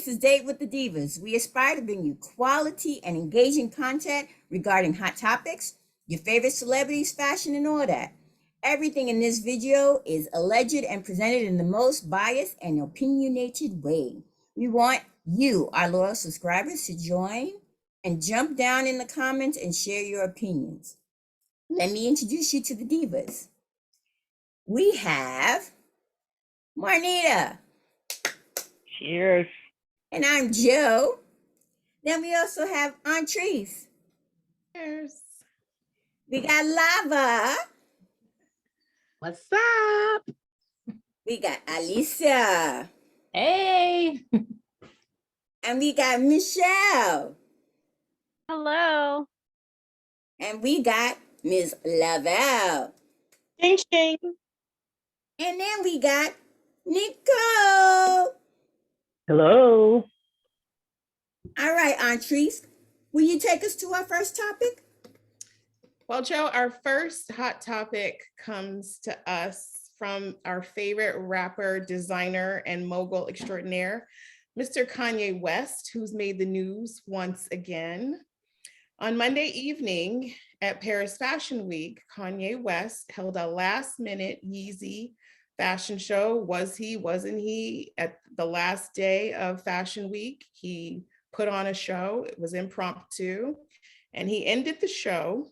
This is Date with the Divas. We aspire to bring you quality and engaging content regarding hot topics, your favorite celebrities, fashion, and all that. Everything in this video is alleged and presented in the most biased and opinionated way. We want you, our loyal subscribers, to join and jump down in the comments and share your opinions. Let me introduce you to the Divas. We have Marnita. Cheers. And I'm Joe. Then we also have Antrice. Cheers. We got Lava. What's up? We got Alicia. Hey. And we got Michelle. Hello. And we got Ms. Lavelle. Ching ching. And then we got Nicole. Hello. All right, Antrice, will you take us to our first topic? Well, Joe, our first hot topic comes to us from our favorite rapper, designer, and mogul extraordinaire, Mr. Kanye West, who's made the news once again. On Monday evening at Paris Fashion Week, Kanye West held a last-minute Yeezy fashion show. Was he, wasn't he? At the last day of Fashion Week, he put on a show. It was impromptu. And he ended the show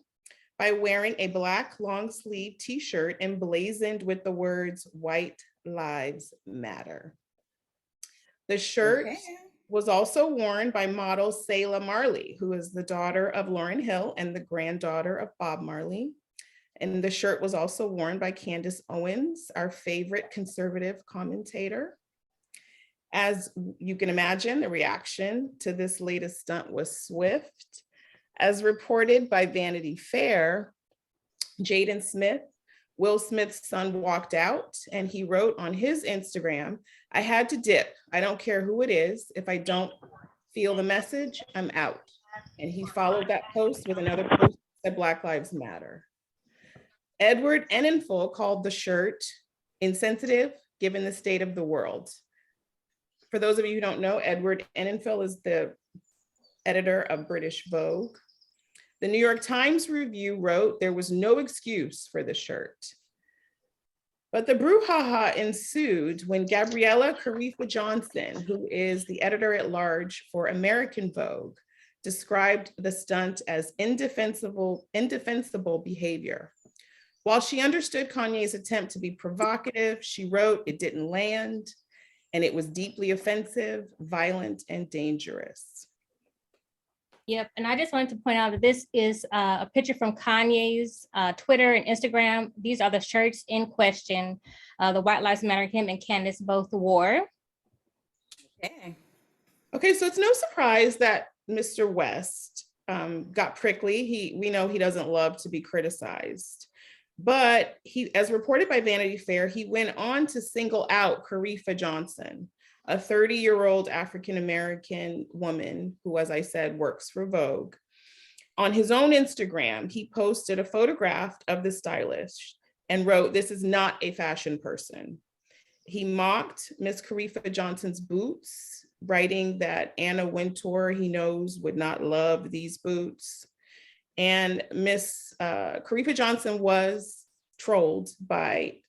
by wearing a black long sleeve t-shirt emblazoned with the words "White Lives Matter." The shirt was also worn by model Selah Marley, who is the daughter of Lauryn Hill and the granddaughter of Bob Marley. And the shirt was also worn by Candace Owens, our favorite conservative commentator. As you can imagine, the reaction to this latest stunt was swift. As reported by Vanity Fair, Jaden Smith, Will Smith's son, walked out and he wrote on his Instagram, "I had to dip. I don't care who it is. If I don't feel the message, I'm out." And he followed that post with another post that said Black Lives Matter. Edward Enninful called the shirt insensitive given the state of the world. For those of you who don't know, Edward Enninful is the editor of British Vogue. The New York Times review wrote there was no excuse for the shirt. But the brouhaha ensued when Gabriella Carifa Johnson, who is the editor at large for American Vogue, described the stunt as indefensible behavior. While she understood Kanye's attempt to be provocative, she wrote it didn't land and it was deeply offensive, violent, and dangerous. Yep, and I just wanted to point out that this is a picture from Kanye's Twitter and Instagram. These are the shirts in question. The White Lives Matter, him and Candace both wore. Okay, so it's no surprise that Mr. West got prickly. We know he doesn't love to be criticized. But he, as reported by Vanity Fair, he went on to single out Carifa Johnson, a 30-year-old African-American woman who, as I said, works for Vogue. On his own Instagram, he posted a photograph of the stylist and wrote, "This is not a fashion person." He mocked Miss Carifa Johnson's boots, writing that Anna Wintour, he knows, would not love these boots. And Miss Carifa Johnson was trolled by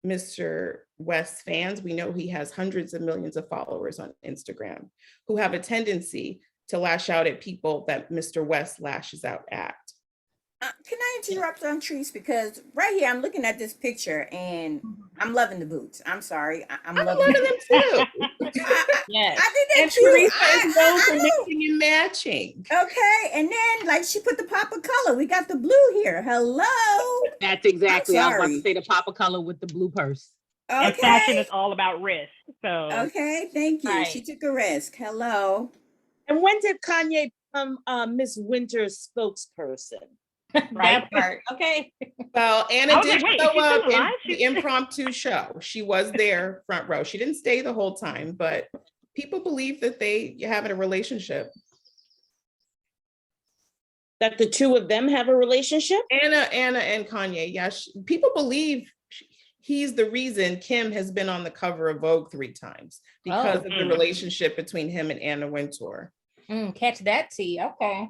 Mr. West's fans. We know he has hundreds of millions of followers on Instagram who have a tendency to lash out at people that Mr. West lashes out at. Can I interrupt on Treese? Because right here, I'm looking at this picture and I'm loving the boots. I'm sorry. I'm loving them too. Yes. I think And that's cute. Teresa is known for mixing and matching. Okay, and then like she put the pop of color. We got the blue here. Hello. That's exactly. I was about sorry. to say the pop of color with the blue purse. And fashion Okay. is all about risk. So Okay, thank you. Right. She took a risk. Hello. And when did Kanye become Miss Winter's spokesperson? Right part. Okay. Well, I Anna was did like, wait, show she's up still in alive? the impromptu show. She was there front row. She didn't stay the whole time, but people believe that they have a relationship. That the two of them have a relationship? Anna and Kanye. Yeah, people believe he's the reason Kim has been on the cover of Vogue 3 times because of the relationship between him and Anna Wintour. Catch that tea. Okay.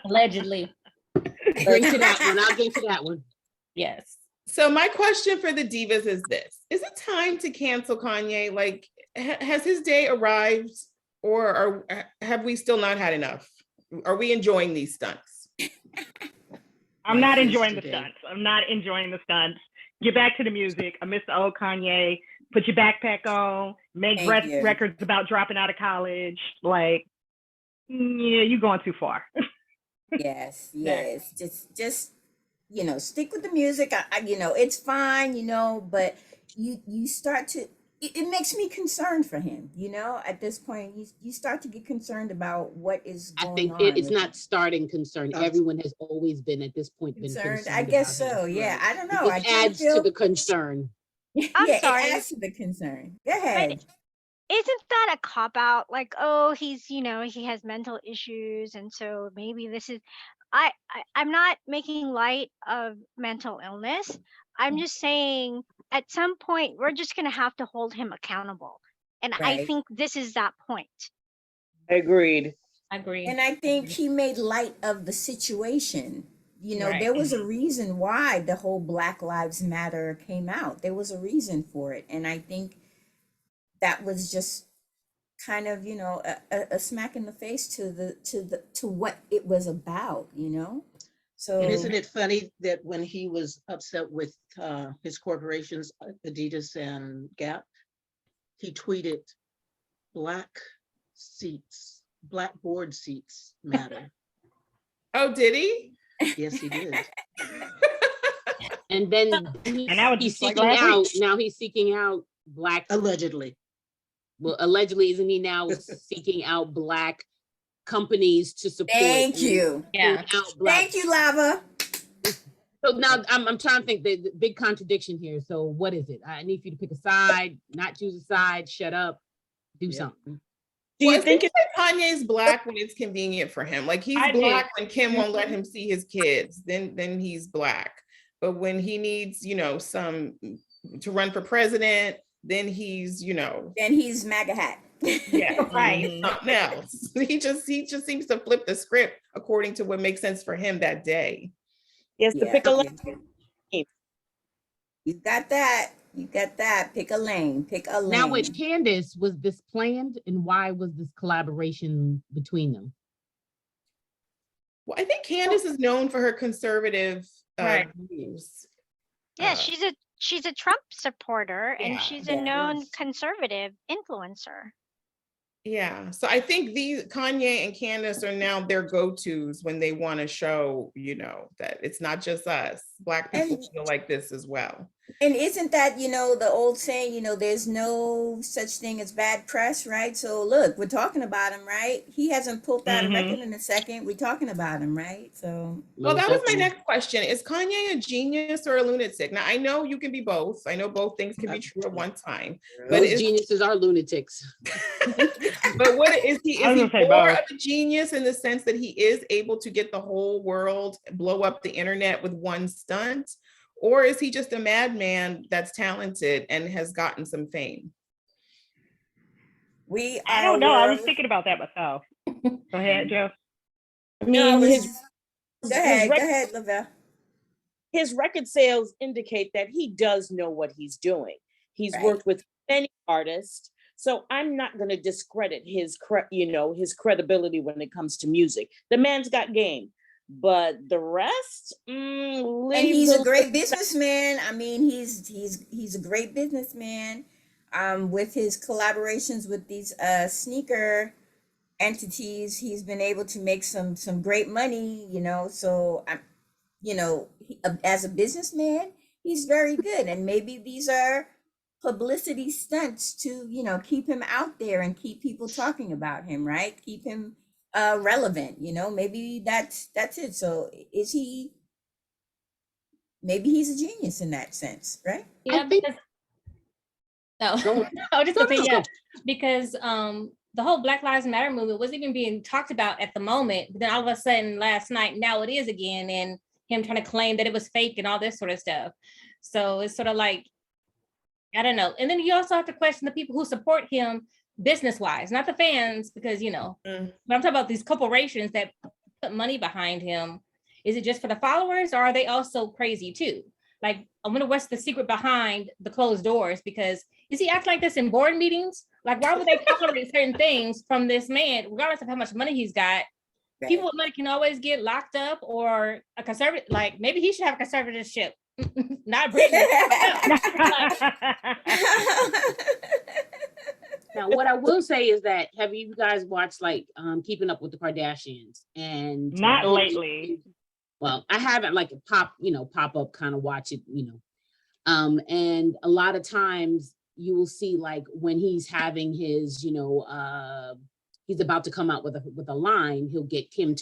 Allegedly. Drink to that one. I'll drink to that one. Yes. So my question for the divas is this: is it time to cancel Kanye? Like, has his day arrived, or have we still not had enough? Are we enjoying these stunts? I'm not enjoying the stunts. I'm not enjoying the stunts. Get back to the music. I miss the old Kanye. Put your backpack on. Make records about dropping out of college. Like, yeah, you're going too far. Yes. Just stick with the music. It's fine, but you start to. It makes me concerned for him. At this point, you start to get concerned about what is going on. I think it's not starting concern. Everyone has always been at this point concerned. I guess so. Yeah, I don't know. It adds to the concern. I'm sorry. It adds to the concern. Go ahead. Isn't that a cop out? Like, oh, he's he has mental issues, and so maybe this is. I'm not making light of mental illness. I'm just saying at some point we're just going to have to hold him accountable. And Right. I think this is that point. Agreed. Agree. And I think he made light of the situation. Right. There was a reason why the whole Black Lives Matter came out. There was a reason for it. And I think that was just kind of, a smack in the face to what it was about, So And isn't it funny that when he was upset with his corporations, Adidas and Gap, he tweeted, blackboard seats matter. Oh, did he? Yes, he did. And then he's seeking out. Now he's seeking out Black. Allegedly. Well, allegedly, isn't he now seeking out Black companies to support? Thank you. Yeah. Thank you, Lava. So now I'm trying to think the big contradiction here. So what is it? I need for you to pick a side, not choose a side, shut up, do something. Do you think Kanye's Black when it's convenient for him? Like he's Black when Kim won't let him see his kids, then he's Black. But when he needs, some to run for president, then he's, Then he's MAGA hat. Yeah, right. Something else. He just seems to flip the script according to what makes sense for him that day. He has to pick a lane. You got that. Pick a lane. Now with Candace, was this planned, and why was this collaboration between them? Well, I think Candace is known for her conservative views. Yeah, she's a Trump supporter, and she's a known conservative influencer. Yeah, so I think Kanye and Candace are now their go-tos when they want to show, that it's not just us. Black people feel like this as well. And isn't that, the old saying, there's no such thing as bad press, right? So look, we're talking about him, right? He hasn't pulled out a record in a second. We're talking about him, right? So. Well, that was my next question. Is Kanye a genius or a lunatic? Now, I know you can be both. I know both things can be true at one time. But geniuses are lunatics. But what is he? Is he more of a genius in the sense that he is able to get the whole world, blow up the internet with one stunt? Or is he just a madman that's talented and has gotten some fame? I don't know. I was thinking about that myself. Go ahead, Joe. I mean, go ahead, Lavelle. His record sales indicate that he does know what he's doing. He's worked with many artists. So I'm not going to discredit his credibility when it comes to music. The man's got game. But the rest, and he's a great businessman. I mean, he's a great businessman. With his collaborations with these sneaker entities, he's been able to make some great money. So as a businessman, he's very good. And maybe these are publicity stunts to keep him out there and keep people talking about him, right? Keep him relevant, maybe that's it. So maybe he's a genius in that sense, right? Yeah, because because the whole Black Lives Matter movement wasn't even being talked about at the moment, but then all of a sudden last night, now it is again. And him trying to claim that it was fake and all this sort of stuff. So it's sort of like, I don't know. And then you also have to question the people who support him business-wise, not the fans, because, but I'm talking about these corporations that put money behind him. Is it just for the followers, or are they also crazy too? Like, I wonder what's the secret behind the closed doors, because is he acting like this in board meetings? Like, why would they tolerate certain things from this man, regardless of how much money he's got? Right. People with money can always get locked up, or a conservative, like maybe he should have a conservatorship. Not Brittany. Now, what I will say is that, have you guys watched like Keeping Up with the Kardashians? And not lately. Well, I haven't, like pop up kind of watch it, and a lot of times you will see like when he's having his, he's about to come out with a line, he'll give Kim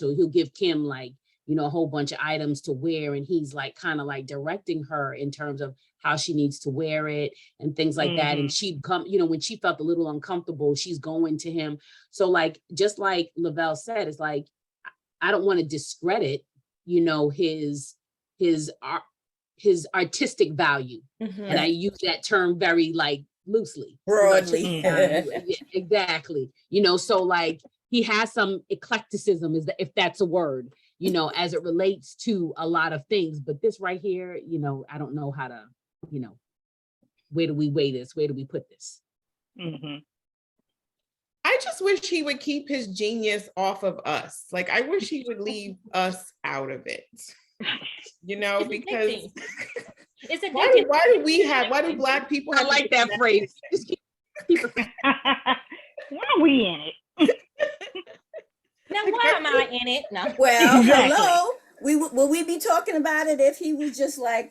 like, a whole bunch of items to wear, and he's like kind of like directing her in terms of how she needs to wear it and things like that. And she'd come, when she felt a little uncomfortable, she's going to him. So like, just like Lavelle said, it's like, I don't want to discredit, his artistic value. And I use that term very like loosely. Broadly. Exactly. So like he has some eclecticism, if that's a word, as it relates to a lot of things. But this right here, I don't know how to, where do we weigh this? Where do we put this? I just wish he would keep his genius off of us. Like, I wish he would leave us out of it. Because it's a why do Black people have I like that phrase. Why are we in it? Now, why am I in it? No. Well, hello. Will we be talking about it if he was just like,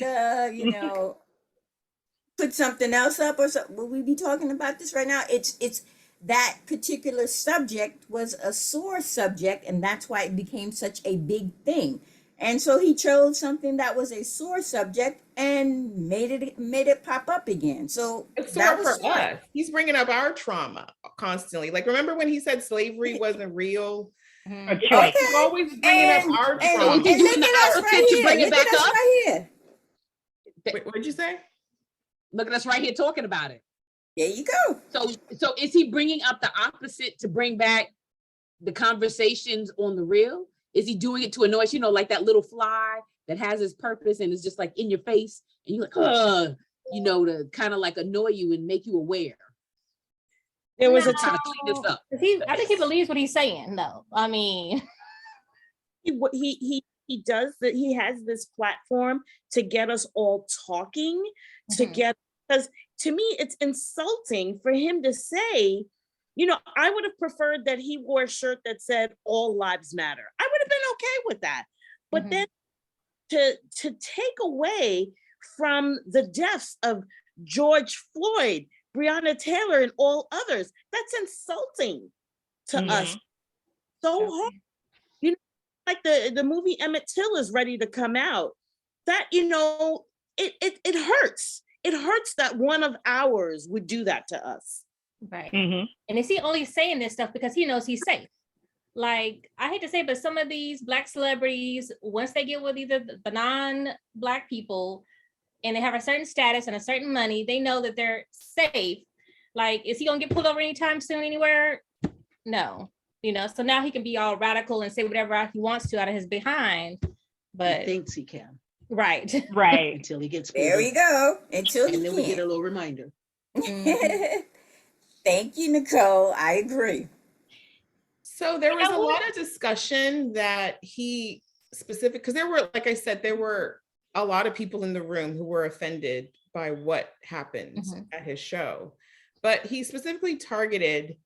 put something else up or something? Will we be talking about this right now? It's that particular subject was a sore subject, and that's why it became such a big thing. And so he chose something that was a sore subject and made it pop up again. So it's sore for us. He's bringing up our trauma constantly. Like, remember when he said slavery wasn't real? Okay. He's always bringing up our trauma. And look at us right here. Look at us right here. Wait, what'd you say? Look at us right here talking about it. There you go. So is he bringing up the opposite to bring back the conversations on the real? Is he doing it to annoy us? Like that little fly that has his purpose and is just like in your face, and you're like, to kind of like annoy you and make you aware. There was a time time to clean this up. I think he believes what he's saying, though. I mean, he does that. He has this platform to get us all talking, because to me it's insulting for him to say, I would have preferred that he wore a shirt that said all lives matter. I would have been okay with that. But then to take away from the deaths of George Floyd, Breonna Taylor, and all others, that's insulting to us so hard. Like the movie Emmett Till is ready to come out. That, it hurts. It hurts that one of ours would do that to us. Right. And is he only saying this stuff because he knows he's safe? Like, I hate to say, but some of these Black celebrities, once they get with either the non-Black people and they have a certain status and a certain money, they know that they're safe. Like, is he gonna get pulled over anytime soon anywhere? No. So now he can be all radical and say whatever he wants to out of his behind. But he thinks he can. Right. Until he gets pulled there you go. And then we get a little reminder. Thank you, Nicole. I agree. So there was a lot of discussion that because there were, like I said, there were a lot of people in the room who were offended by what happened at his show. But he specifically targeted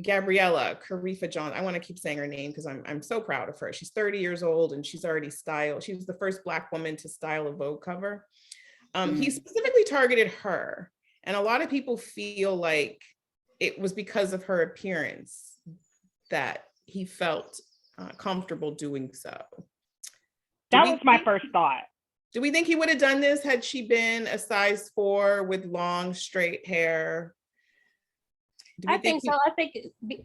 Gabriella Karifa Johnson. I want to keep saying her name because I'm so proud of her. She's 30 years old and she's already styled. She was the first Black woman to style a Vogue cover. He specifically targeted her. And a lot of people feel like it was because of her appearance that he felt comfortable doing so. That was my first thought. Do we think he would have done this had she been a size 4 with long, straight hair? I think so. I think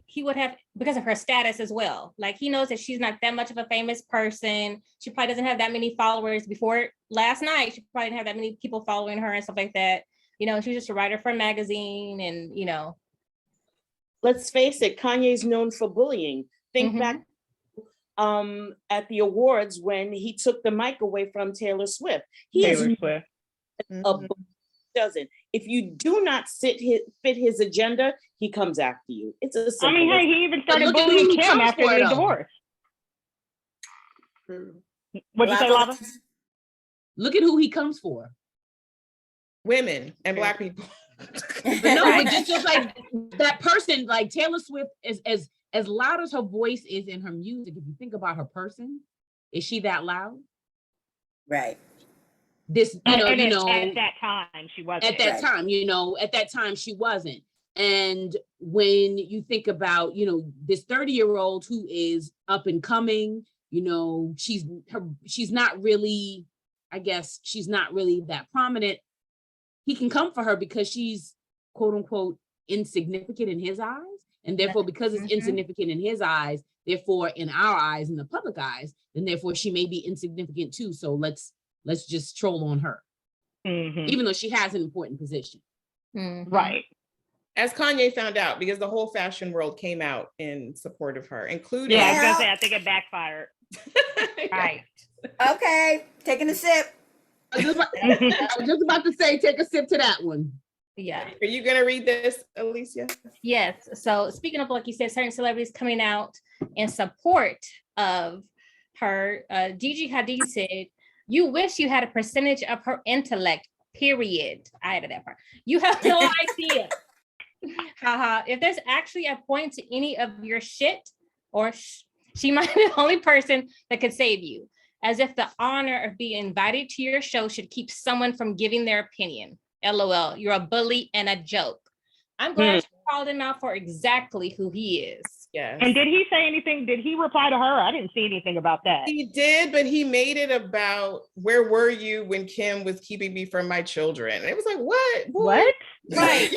he would have, because of her status as well. Like, he knows that she's not that much of a famous person. She probably doesn't have that many followers. Before last night, she probably didn't have that many people following her and stuff like that. You know, she's just a writer for a magazine, and, you know. Let's face it, Kanye's known for bullying. Think back at the awards when he took the mic away from Taylor Swift. Taylor Swift. Doesn't. If you do not fit his agenda, he comes after you. It's a simple. I mean, hey, he even started bullying Kim after the divorce. What'd you say, Lava? Look at who he comes for. Women and Black people. But no, but just like that person, like Taylor Swift, is as loud as her voice is in her music. If you think about her person, is she that loud? Right. This, at that time she wasn't. At that time, at that time she wasn't. And when you think about, this 30-year-old who is up and coming, she's not really, I guess she's not really that prominent. He can come for her because she's quote unquote insignificant in his eyes. And therefore, because it's insignificant in his eyes, therefore in our eyes, in the public eyes, then therefore she may be insignificant too. So let's just troll on her, even though she has an important position. Right. As Kanye found out, because the whole fashion world came out in support of her, including. Yeah, I was gonna say, I think it backfired. Right. Okay, taking a sip. I was just about to say, take a sip to that one. Yeah. Are you gonna read this, Alicia? Yes. So speaking of, like you said, certain celebrities coming out in support of her, Gigi Hadid said, "You wish you had a percentage of her intellect, period." I added that part. "You have no idea. Haha. If there's actually a point to any of your shit, or she might be the only person that could save you. As if the honor of being invited to your show should keep someone from giving their opinion. LOL. You're a bully and a joke." I'm glad she called him out for exactly who he is. Yes. And did he say anything? Did he reply to her? I didn't see anything about that. He did, but he made it about, where were you when Kim was keeping me from my children? And it was like, what? What? Right.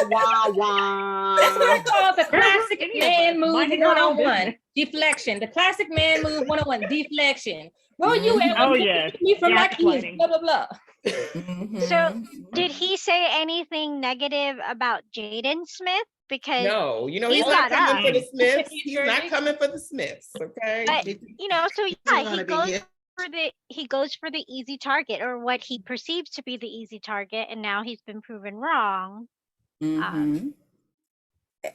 Wow. That's what I call the classic man move 101. Deflection. The classic man move 101. Deflection. Well, you keep me from my kids, blah, blah, blah. So did he say anything negative about Jaden Smith? Because no, he's not coming for the Smiths. He's not coming for the Smiths. Okay. But, so yeah, he goes for the easy target, or what he perceives to be the easy target, and now he's been proven wrong.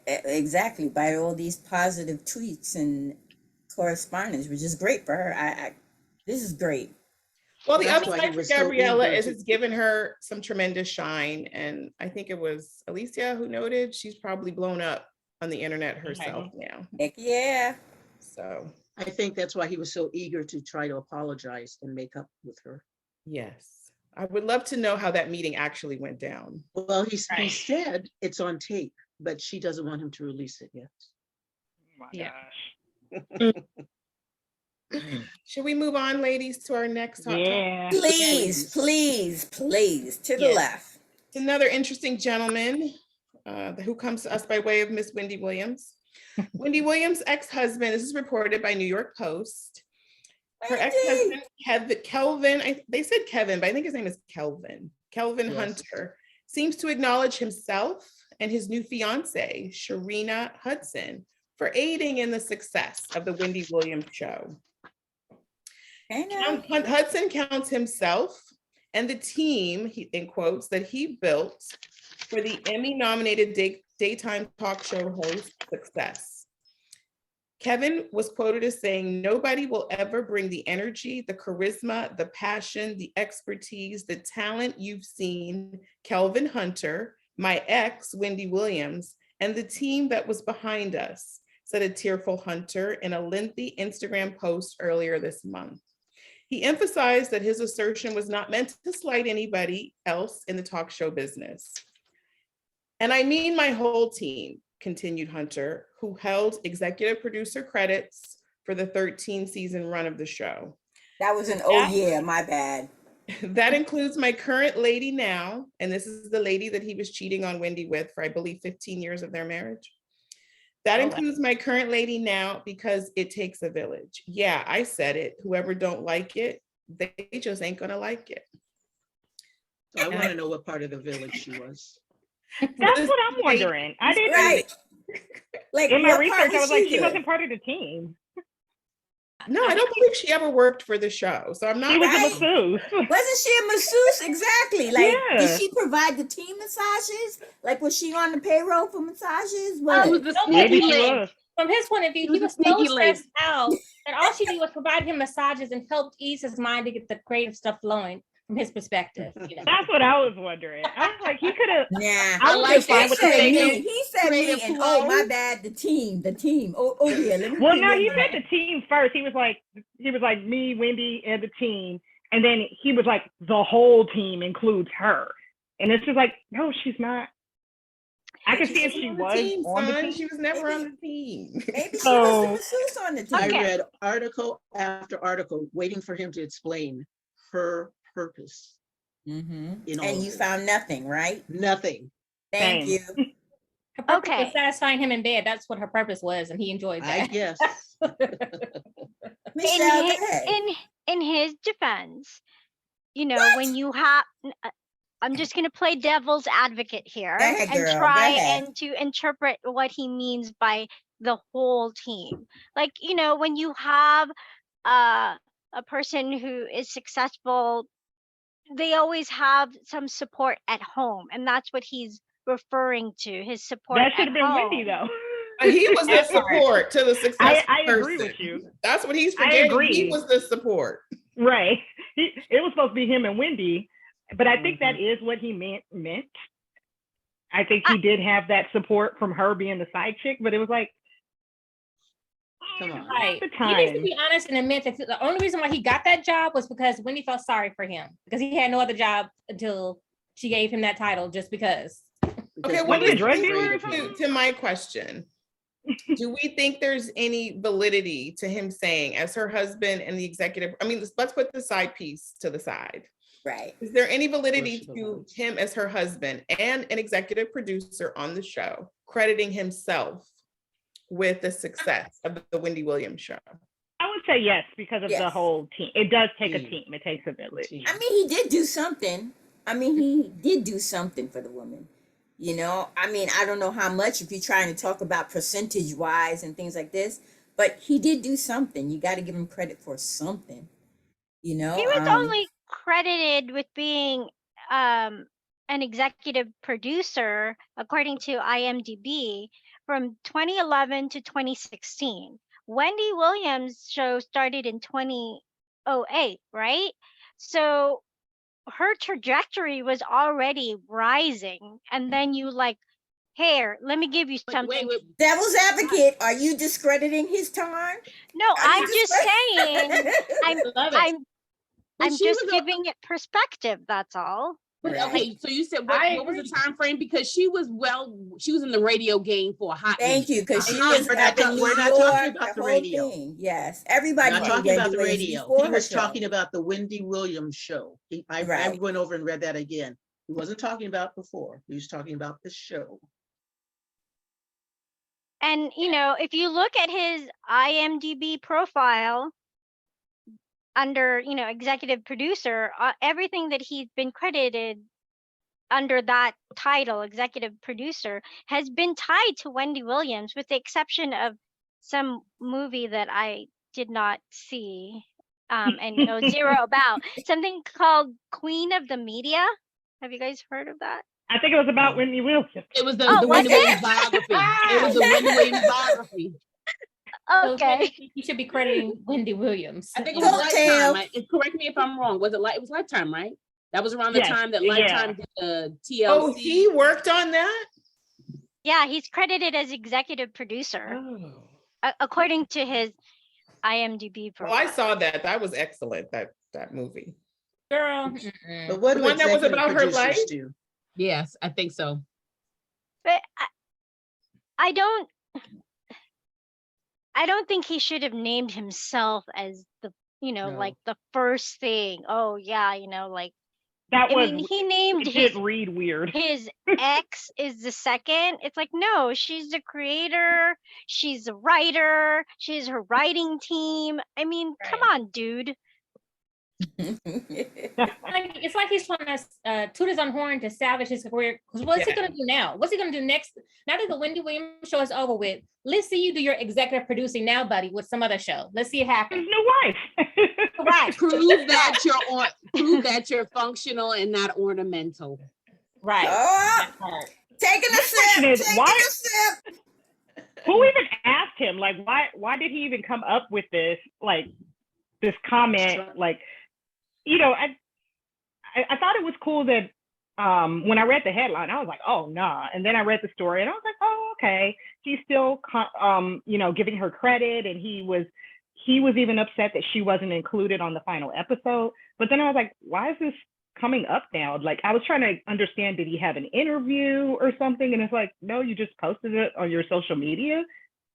Exactly, by all these positive tweets and correspondence, which is great for her. This is great. Well, the upside for Gabriella is it's given her some tremendous shine. And I think it was Alicia who noted she's probably blown up on the internet herself now. Heck yeah. So I think that's why he was so eager to try to apologize and make up with her. Yes. I would love to know how that meeting actually went down. Well, he said it's on tape, but she doesn't want him to release it yet. Oh my gosh. Should we move on, ladies, to our next topic? Yeah. Please, to the left. It's another interesting gentleman who comes to us by way of Miss Wendy Williams. Wendy Williams' ex-husband, this is reported by New York Post. Her ex-husband, Kelvin, they said Kevin, but I think his name is Kelvin. Kelvin Hunter seems to acknowledge himself and his new fiance, Sharina Hudson, for aiding in the success of the Wendy Williams show. Hudson counts himself and the team, in quotes, that he built for the Emmy-nominated daytime talk show host success. Kevin was quoted as saying, "Nobody will ever bring the energy, the charisma, the passion, the expertise, the talent you've seen Kelvin Hunter, my ex, Wendy Williams, and the team that was behind us," said a tearful Hunter in a lengthy Instagram post earlier this month. He emphasized that his assertion was not meant to slight anybody else in the talk show business. "And I mean my whole team," continued Hunter, who held executive producer credits for the 13-season run of the show. That was my bad. That includes my current lady now, and this is the lady that he was cheating on Wendy with for, I believe, 15 years of their marriage. That includes my current lady now because it takes a village. Yeah, I said it. Whoever don't like it, they just ain't gonna like it. So I want to know what part of the village she was. That's what I'm wondering. I didn't. Right. Like In my what research, part I was like, she good? wasn't part of the team. No, I don't believe she ever worked for the show. So I'm not. She was Right. a masseuse. Wasn't she a masseuse? Exactly. Like, Yeah. did she provide the team massages? Like, was she on the payroll for massages? She What? was the Maybe sneaky she link. was. From his point of view, She he was a was so sneaky link. stressed out that all she did was provide him massages and helped ease his mind to get the creative stuff flowing from his perspective. You know? That's what I was wondering. I was like, he could have. Nah. I like was fine He with said the me. He said me, creative and flow. oh my bad, the team. Oh yeah. Let me Well, no, he remember said that. the team first. He was like me, Wendy, and the team, and then he was like the whole team includes her, and it's just like, no, she's not. I could see if she was on the team. She was never on the team. Maybe she So- was the masseuse on the team. I Okay. read article after article waiting for him to explain her purpose. Mhm. In all And of you this. found nothing, right? Nothing. Thank Same. you. Her purpose Okay. was satisfying him in bed. That's what her purpose was, and he enjoyed I that. guess. Michelle, go in ahead. in his defense, you know, when you have, I'm just gonna play devil's advocate here Go ahead, and girl. Go try ahead. and to interpret what he means by the whole team. Like, you know, when you have a person who is successful, they always have some support at home, and that's what he's referring to, his support That should at have been home. Wendy, though. He was the That part. support to the successful I person. agree with you. That's what he's I forgetting. agree. He was the support. Right. It was supposed to be him and Wendy, but I think that is what he meant. I think he did have that support from her being the side chick, but it was like, Come on. Right. the He needs to time. be honest and admit that the only reason why he got that job was because Wendy felt sorry for him because he had no other job until she gave him that title just because. Okay, well, Wendy a this drug brings dealer or me something? to my question. Do we think there's any validity to him saying, as her husband and the executive, I mean, let's put the side piece to the side. Right. Is there any validity Of course to there him as her husband and an executive producer on the show, crediting himself with the success of the Wendy Williams show? I would say yes, because of the Yes. whole team. It does take a Team. team. It takes a village. Team. I mean, he did do something. He did do something for the woman. You know, I mean, I don't know how much if you're trying to talk about percentage wise and things like this, but he did do something. You got to give him credit for something. You know, He was only credited with being an executive producer, according to IMDb, from 2011 to 2016. Wendy Williams' show started in 2008, right? So her trajectory was already rising. And then you like, here, let me give you something. Wait. devil's advocate. Are you discrediting his time? No, I'm just saying, I'm Love it. But I'm she just was a- giving it perspective, that's all. But Right. okay, so you said I what was the agree. time frame? Because she was in the radio game for a hot Thank minute. you, because she Uh-uh, was we're not up in talk- New we're not York, talking about the the whole radio. thing. Yes, We're everybody not knew talking Wendy about the Williams radio. before He her was show. talking about the Wendy Williams show. I Right. went over and read that again. He wasn't talking about before. He was talking about the show. And you know, if you look at his IMDb profile under, you know, executive producer, everything that he's been credited under that title, executive producer, has been tied to Wendy Williams, with the exception of some movie that I did not see and know zero about. Something called Queen of the Media. Have you guys heard of that? I think it was about Wendy Williams. It was the Oh, Wendy was it? Williams biography. It was the Wendy Williams biography. So Okay. you should be crediting Wendy Williams. I think it Don't was tell. Lifetime. Correct me if I'm wrong. Was it it was Lifetime, right? That was around the Yes, time that yeah. Lifetime did the TLC. Oh, he worked on that? Yeah, he's credited as executive producer, Oh. according to his IMDb Well, profile. I saw that. That was excellent, that movie. Girl. But what The do one that was executive about her producers life? do? Yes, I think so. But I don't think he should have named himself as the you know, No. like the first thing. Oh yeah, you know, like That I was, mean, he named it did read weird. his ex is the second. It's like, no, she's the creator, she's a writer, she's her writing team. I mean, come Right. on, dude. Like, it's like he's trying to toot his own horn to salvage his career. Because what's he Yeah. gonna do now? What's he gonna do next? Now that the Wendy Williams show is over with, let's see you do your executive producing now, buddy, with some other show. Let's see it His happen. new wife. Right, Prove that prove that you're functional and not ornamental. right. Oh, That part. taking a question sip. is, Taking why- a sip. Who even asked him? Like, why did he even come up with this? Like, this comment? Like, you know, I thought it was cool that when I read the headline, I was like, oh nah. And then I read the story, and I was like, oh okay. She's still, you know, giving her credit, and he was even upset that she wasn't included on the final episode. But then I was like, why is this coming up now? Like, I was trying to understand, did he have an interview or something? And it's like, no, you just posted it on your social media.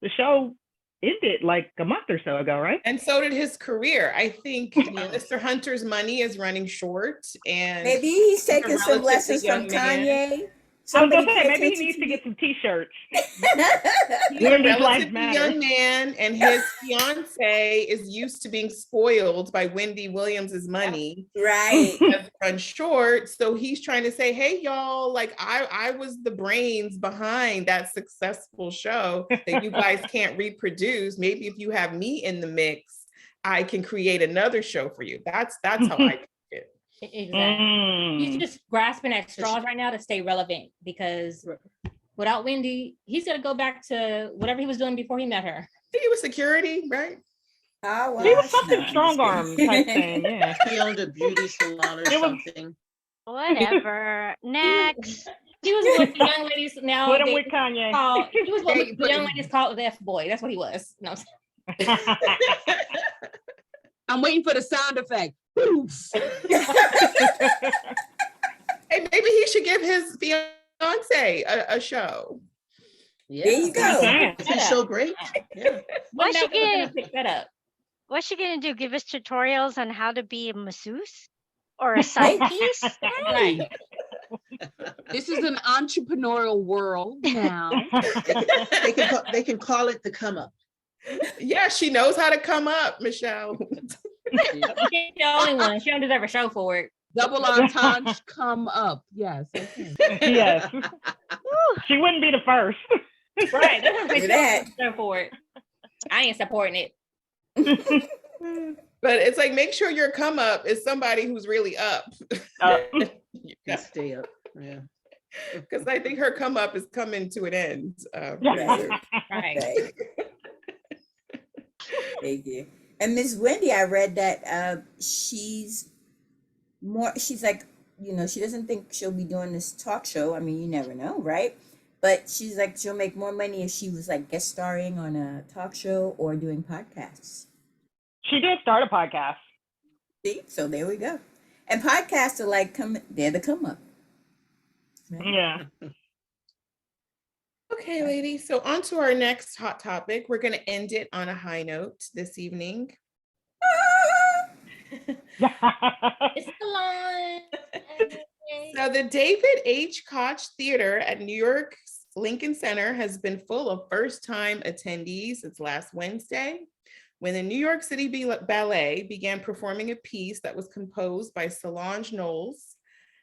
The show ended like a month or so ago, right? And so did his career. I think Mr. Hunter's money is running short, and Maybe he's a taking some relatively lessons from young man. Kanye. I was gonna Somebody say, pay maybe he attention needs to to get some t-shirts. He's a Wendy's Lives relatively Matter. young man, and his fiance is used to being spoiled by Wendy Williams's money. Right. Has run short, so he's trying to say, "Hey, y'all! Like, I was the brains behind that successful show that you guys can't reproduce. Maybe if you have me in the mix, I can create another show for you." That's how I take it. Exactly. He's Mm. just grasping at straws right now to stay relevant, because without Wendy, he's gonna go back to whatever he was doing before he met her. I think it was security, right? Oh, He well, was something no, I'm strong just arm kidding. type thing, yeah. He owned a beauty salon or It was- something. Whatever. Next. He was what the young ladies now Put him with Kanye. he was what Hey, the young ladies call the F boy. That's what he was. No, I'm waiting for the sound effect. Poof. Hey, maybe he should give his fiance a show. Yeah. There you go. Yeah. Is his show great? Yeah. What's she gonna pick that up? What's she gonna do? Give us tutorials on how to be a masseuse or a side piece? Right. This is an entrepreneurial world now. They can call it the come up. Yeah, she knows how to come up, Michelle. She's the only one. She don't deserve a show for it. Double entendre come up. Yes. Okay. Yes. She wouldn't be the first. Right. That's what Look at that. show for it. I ain't supporting it. But it's like, make sure your come up is somebody who's really up. And stay up. Yeah. Because I think her come up is coming to an end. Right. Right. Right. Thank you. And Miss Wendy, I read that she's like, you know, she doesn't think she'll be doing this talk show. I mean, you never know, right? But she's like, she'll make more money if she was like guest starring on a talk show or doing podcasts. She did start a podcast. See? So there we go. And podcasts are like, they're the come up. Yeah. Okay, ladies. So on to our next hot topic. We're going to end it on a high note this evening. It's Solange. So the David H. Koch Theater at New York's Lincoln Center has been full of first-time attendees since last Wednesday, when the New York City Ballet began performing a piece that was composed by Solange Knowles.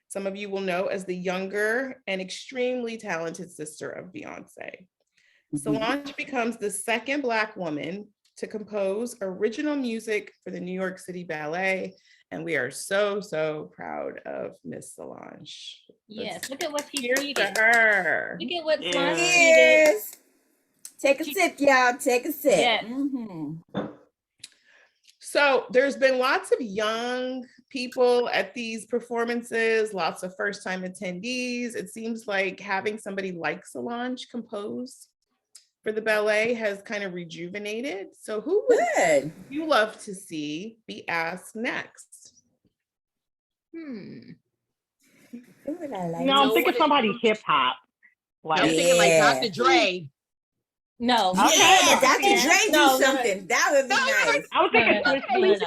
Some of you will know as the younger and extremely talented sister of Beyonce. Solange becomes the second Black woman to compose original music for the New York City Ballet. And we are so, so proud of Miss Solange. Yes, look at what she Cheers did. to her. Look at what Solange did. Cheers. Take a sip, y'all. Take a sip. Yeah. So there's been lots of young people at these performances, lots of first-time attendees. It seems like having somebody like Solange compose for the ballet has kind of rejuvenated. So who would you love to see be asked next? Who would I like? No, I'm thinking somebody hip hop. I'm thinking like Dr. Dre. No. Yeah, Dr. Okay. Dre do No, no, no. something. That would be nice. I was thinking Swiss Beats.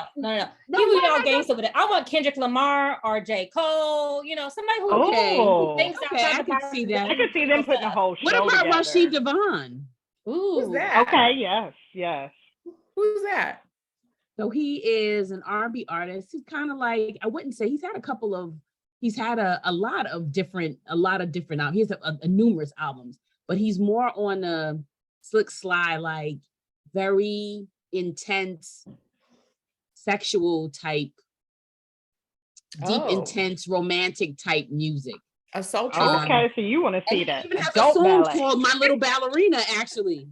People y'all gangster with it. I want Kendrick Lamar or J. Cole, somebody who Oh, thinks okay, outside I the can box. see that. I could see them putting a whole What show about together. Rashid Devon? Ooh. Who's that? Okay, yes. Who's that? So he is an R&B artist. He's kind of like, I wouldn't say he's had a lot of different albums. He has a numerous albums, but he's more on the slick sly, like very intense, sexual type, deep, intense, romantic type music. A sultry. Okay, so you want to see And that he even has a adult song ballet. called My Little Ballerina, actually.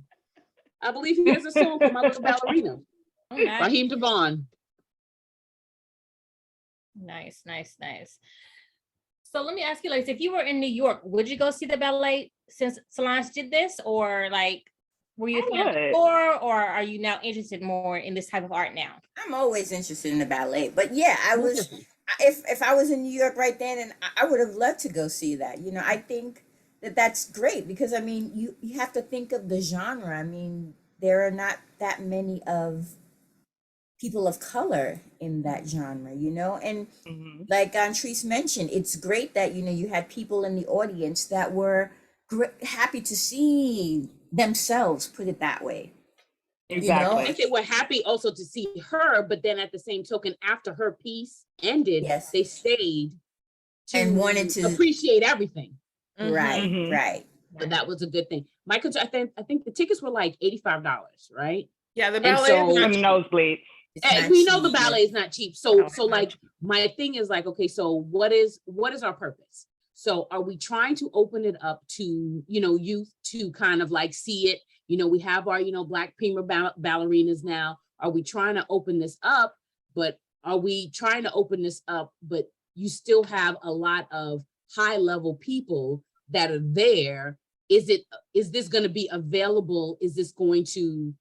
I believe he has a song called My Little Ballerina. Oh, nice. Raheem Devon. Nice. So let me ask you, like, if you were in New York, would you go see the ballet since Solange did this, or like, were you a fan before, or are you now interested more in this type of art now? I'm always interested in the ballet, but yeah, I was. If I was in New York right then, and I would have loved to go see that. I think that's great because I mean, you have to think of the genre. I mean, there are not that many of people of color in that genre, and like Antrice mentioned, it's great that you had people in the audience that were happy to see themselves, put it that way. Exactly. I think they were happy also to see her, but then at the same token, after her piece ended, they stayed and wanted to appreciate everything. Right. So that was a good thing. Michael, I think the tickets were like $85, right? Yeah, the ballet is not nosebleeds. And we know the ballet is not cheap. So like my thing is like, okay, so what is our purpose? So are we trying to open it up to, youth to kind of like see it? We have our, Black prima ballerinas now. Are we trying to open this up? But you still have a lot of high level people that are there. Is this going to be available? Is this going to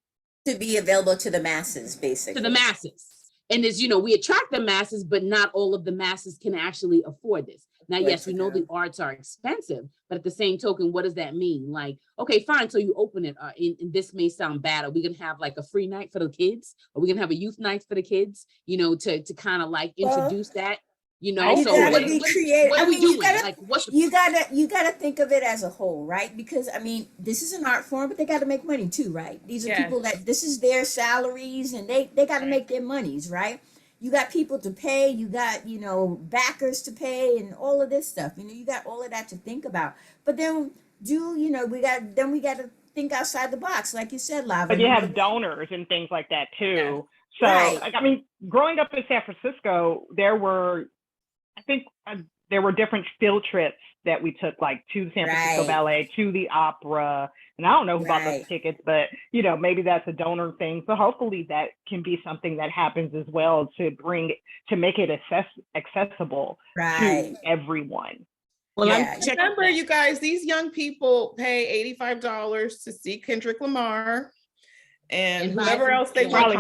be available to the masses, basically? To the masses. And as we attract the masses, but not all of the masses can actually afford this. Now, yes, we know the arts are expensive, but at the same token, what does that mean? Like, okay, fine. So you open it, and this may sound bad. Are we gonna have like a free night for the kids? Are we gonna have a youth night for the kids? To kind of like introduce that. You gotta be creative. What are we doing? You gotta think of it as a whole, right? Because I mean, this is an art form, but they gotta make money too, right? These are people that this is their salaries, and they gotta make their monies, right? You got people to pay, you got backers to pay, and all of this stuff. You got all of that to think about. But then we got to think outside the box, like you said, Lava. But you have donors and things like that too. So I mean, growing up in San Francisco, there were different field trips that we took, like to the San Francisco Ballet, to the opera. And I don't know who bought those tickets, but maybe that's a donor thing. So hopefully that can be something that happens as well to make it accessible to everyone. Well, remember, you guys, these young people pay $85 to see Kendrick Lamar. And whoever else they want.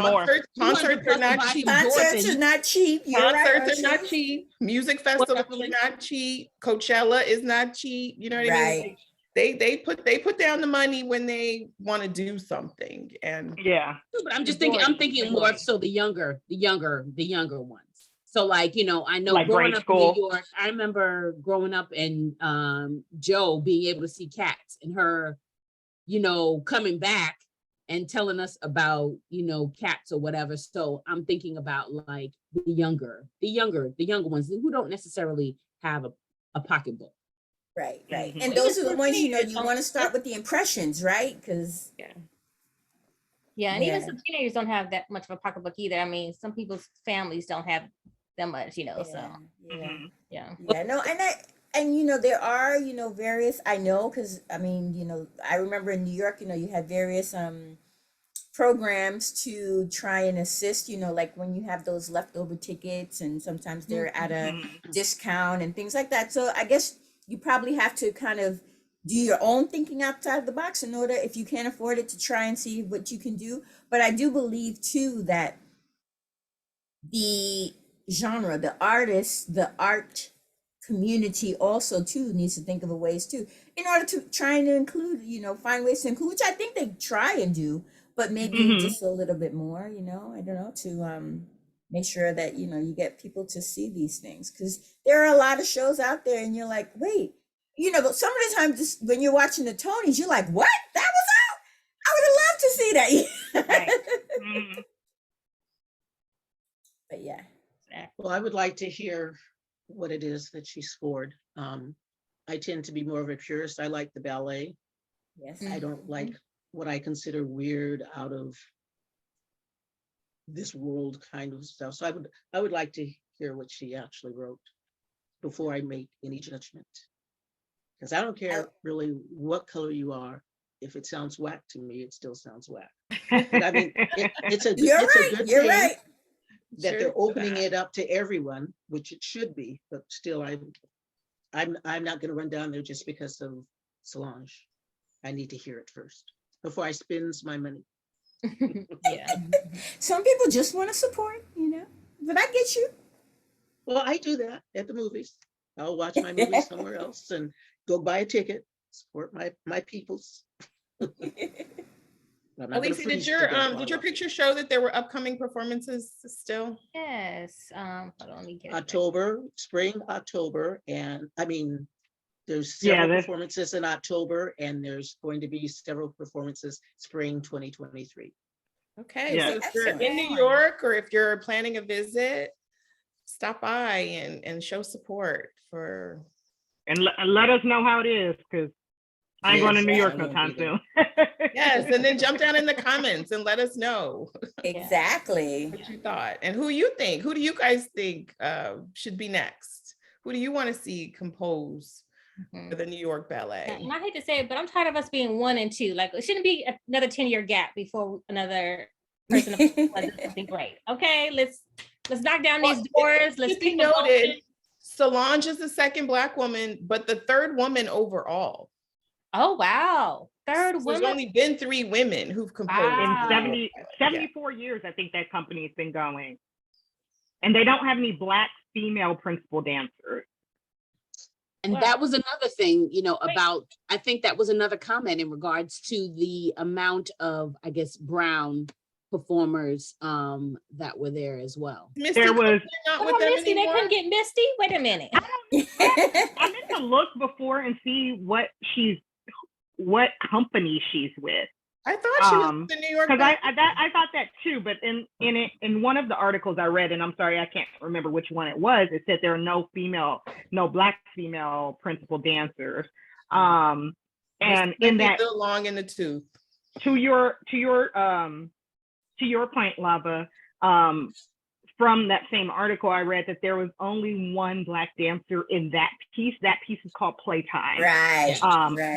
Concerts are not cheap. Concerts are not cheap. Concerts are not cheap. Music festivals are not cheap. Coachella is not cheap. You know what I mean? They put down the money when they want to do something. And but I'm thinking more so the younger ones. So like, I know like growing up in New York, I remember growing up and Joe being able to see Cats and her, coming back and telling us about, Cats or whatever. So I'm thinking about like the younger ones who don't necessarily have a pocketbook. Right. And those are the ones, you want to start with the impressions, right? Because and even some teenagers don't have that much of a pocketbook either. I mean, some people's families don't have that much, so. No, and there are, various, I know, because I mean, I remember in New York, you had various programs to try and assist, like when you have those leftover tickets, and sometimes they're at a discount and things like that. So I guess you probably have to kind of do your own thinking outside the box in order, if you can't afford it, to try and see what you can do. But I do believe too that the genre, the artists, the art community also too needs to think of ways too, in order to trying to include, find ways to include, which I think they try and do, but maybe just a little bit more, I don't know, to make sure that, you get people to see these things. Because there are a lot of shows out there and you're like, wait, but some of the time just when you're watching the Tonys, you're like, what? That was out? I would have loved to see that. Right. But yeah. Well, I would like to hear what it is that she scored. I tend to be more of a purist. I like the ballet. Yes. I don't like what I consider weird, out of this world kind of stuff. So I would like to hear what she actually wrote before I make any judgment. Because I don't care really what color you are. If it sounds whack to me, it still sounds whack. But I mean, it's a good You're thing right. that they're opening it up to everyone, which it should be. But still, I'm not going to run down there just because of Solange. I need to hear it first before I spend my money. Yeah. Some people just want to support, but I get you. Well, I do that at the movies. I'll watch my movie somewhere else and go buy a ticket, support my peoples. Alicia, did your picture show that there were upcoming performances still? Yes. Hold on, let me get spring, October, and I mean, there's several performances in October, and there's going to be several performances spring 2023. Okay, so if you're in New York or if you're planning a visit, stop by and show support for. And let us know how it is, because I ain't going to New York no time soon. Yes, and then jump down in the comments and let us know exactly what you thought and who you think. Who do you guys think should be next? Who do you want to see compose for the New York Ballet? And I hate to say it, but I'm tired of us being 1 and 2. Like, it shouldn't be another 10-year gap before another person does something great. Okay, let's knock down these doors. Let's be noted. Solange is the second Black woman, but the third woman overall. Oh, wow. Third woman. There's only been 3 women who've composed. In 74 years, I think that company's been going. And they don't have any Black female principal dancers. And that was another thing, about, I think that was another comment in regards to the amount of, I guess, brown performers that were there as well. There was Misty. They couldn't get Misty. Wait a minute. I meant to look before and see what company she's with. I thought she was the New York. Because I thought that too, but in one of the articles I read, and I'm sorry I can't remember which one it was, it said there are no Black female principal dancers. And in that, still long in the tooth. To your point, Lava, from that same article, I read that there was only one Black dancer in that piece. That piece is called Playtime. Right.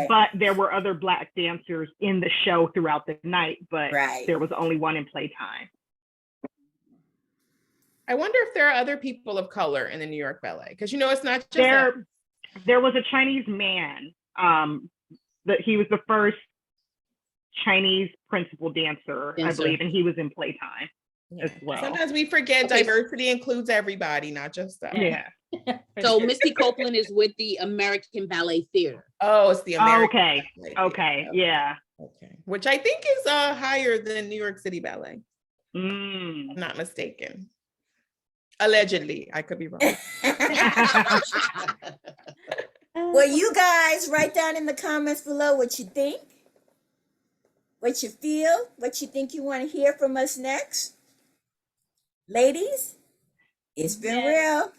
But there were other Black dancers in the show throughout the night, but there was only one in Playtime. I wonder if there are other people of color in the New York Ballet, because it's not just there was a Chinese man. That he was the first Chinese principal dancer, I believe, and he was in Playtime as well. Sometimes we forget diversity includes everybody, not just that. Yeah. So Misty Copeland is with the American Ballet Theater. Oh, it's the American. Okay. Yeah. Okay. Which I think is higher than New York City Ballet. I'm not mistaken. Allegedly, I could be wrong. Well, you guys write down in the comments below what you think, what you feel, what you think you want to hear from us next. Ladies, it's been real.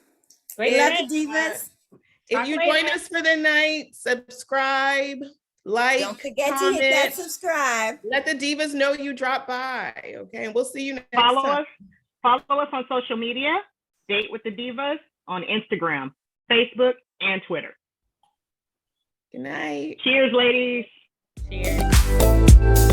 We love you, Divas. If you join us for the night, subscribe, like, don't forget comment, to hit that subscribe. Let the Divas know you dropped by. Okay, and we'll see you next time. Follow us on social media. Date with the Divas on Instagram, Facebook, and Twitter. Good night. Cheers, ladies. Cheers.